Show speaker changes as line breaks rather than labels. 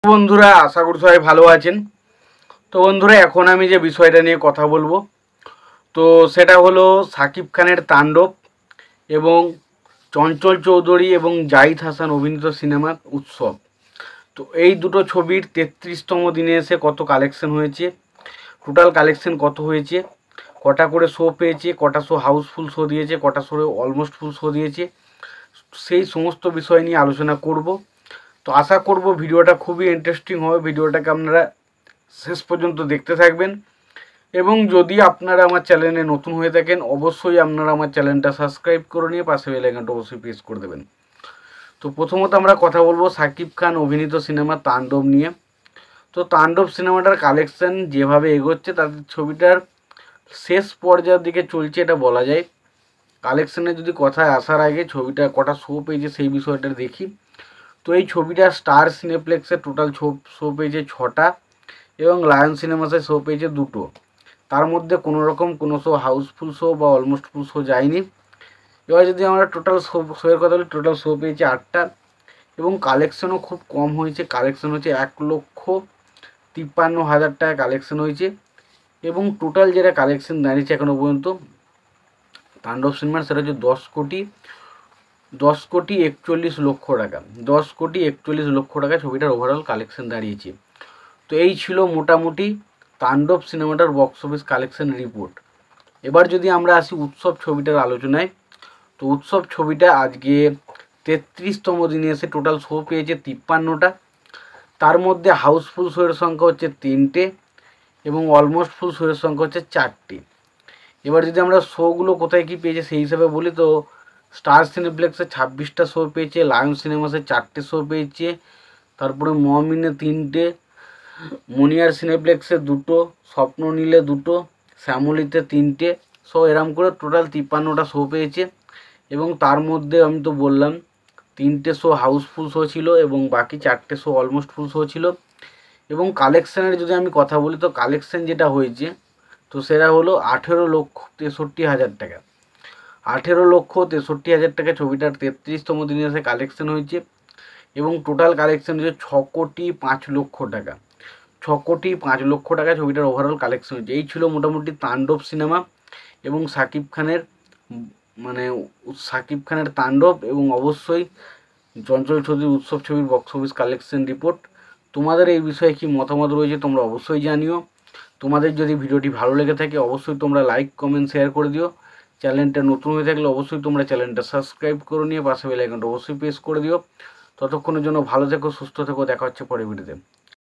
বন্ধুরা, আশা করি সবাই ভালো আছেন। তো বন্ধুরা, এখন আমি যে বিষয়টা নিয়ে কথা বলবো তো সেটা হলো সাকিব খানের তাণ্ডব এবং চঞ্চল চৌধুরী এবং জাহিদ হাসান অভিনীত সিনেমা উৎসব। তো এই দুটো ছবির 33তম দিনে এসে কত কালেকশন হয়েছে, টোটাল কালেকশন কত হয়েছে, কটা করে শো পেয়েছে, কটা শো হাউসফুল শো দিয়েছে, কটা শো অলমোস্ট ফুল শো দিয়েছে, সেই সমস্ত বিষয় নিয়ে আলোচনা করব। তো আশা করব ভিডিওটা খুবই ইন্টারেস্টিং হবে। ভিডিওটাকে আপনারা শেষ পর্যন্ত দেখতে থাকবেন এবং যদি আপনারা আমার চ্যানেলে নতুন হয়ে থাকেন অবশ্যই আপনারা আমার চ্যানেলটা সাবস্ক্রাইব করে নিয়ে পাশে বেল আইকনটা অবশ্যই প্রেস করে দেবেন। তো প্রথমত আমরা কথা বলবো সাকিব খান অভিনীত সিনেমা তাণ্ডব নিয়ে। তো তাণ্ডব সিনেমাটার কালেকশন যেভাবে এগোচ্ছে তাদের ছবিটার শেষ পর্যায়ের দিকে চলছে এটা বলা যায়। কালেকশনের যদি কথায় আসার আগে ছবিটা কটা শো পেয়েছে সেই বিষয়টা দেখি। তো এই ছবিটা স্টার সিনেপ্লেক্সে টোটাল শো পেয়েছে 6টা এবং লায়ন সিনেমাসে শো পেয়েছে 2টো। তার মধ্যে কোনো রকম কোনো শো হাউসফুল শো বা অলমোস্ট ফুল শো যায়নি। এবার যদি আমরা টোটাল শোয়ের কথা বলি, টোটাল শো পেয়েছে 8টা এবং কালেকশনও খুব কম হয়েছে। কালেকশন হচ্ছে 1,53,000 টাকা কালেকশন হয়েছে এবং টোটাল যেটা কালেকশন দাঁড়িয়েছে এখনও পর্যন্ত তাণ্ডব সিনেমার সেটা হচ্ছে 10,41,00,000 টাকা। 10,41,00,000 টাকা ছবিটার ওভারঅল কালেকশন দাঁড়িয়েছে। তো এই ছিল মোটামুটি তাণ্ডব সিনেমাটার বক্স অফিস কালেকশন রিপোর্ট। এবার যদি আমরা আসি উৎসব ছবিটার আলোচনায়, তো উৎসব ছবিটা আজকে 33তম দিনে এসে টোটাল শো পেয়েছে 53টা। তার মধ্যে হাউসফুল শোয়ের সংখ্যা হচ্ছে 3টে এবং অলমোস্ট ফুল শোয়ের সংখ্যা হচ্ছে 4টে। এবার যদি আমরা শোগুলো কোথায় কী পেয়েছে সেই হিসাবে বলি, তো স্টার সিনেপ্লেক্সে 26টা শো পেয়েছে, লায়ন সিনেমাসে 4টে শো পেয়েছে, তারপরে মমিনে 3টে, মনিয়ার সিনেপ্লেক্সে 2টো, স্বপ্ন নীলে 2টো, শ্যামলিতে 3টে শো, এরম করে টোটাল 53টা শো পেয়েছে। এবং তার মধ্যে আমি তো বললাম 3টে শো হাউসফুল শো ছিল এবং বাকি 4টে শো অলমোস্ট ফুল শো ছিল। এবং কালেকশানের যদি আমি কথা বলি, তো কালেকশান যেটা হয়েছে তো সেটা হলো 18,63,000 টাকা। 18,63,000 টাকা ছবিটার 33তম দিনে এসে কালেকশন হয়েছে এবং টোটাল কালেকশন হয়েছে 6,05,00,000 টাকা। 6,05,00,000 টাকা ছবিটার ওভারঅল কালেকশন হয়েছে। এই ছিল মোটামুটি তাণ্ডব সিনেমা এবং সাকিব খানের তাণ্ডব এবং অবশ্যই চঞ্চল চৌধুরীর উৎসব ছবির বক্স অফিস কালেকশন রিপোর্ট। তোমাদের এই বিষয়ে কি মতামত রয়েছে তোমরা অবশ্যই জানিও। তোমাদের যদি ভিডিওটি ভালো লেগে থাকে অবশ্যই তোমরা লাইক কমেন্ট শেয়ার করে দিও। চ্যানেলটা নতুন হয়ে থাকলে অবশ্যই তোমরা চ্যানেলটা সাবস্ক্রাইব করে নিয়ে পাশে বেল আইকনটা অবশ্যই প্রেস করে দিও। ততক্ষণের জন্য ভালো থেকো, সুস্থ থেকো, দেখা হচ্ছে পরের ভিডিওতে।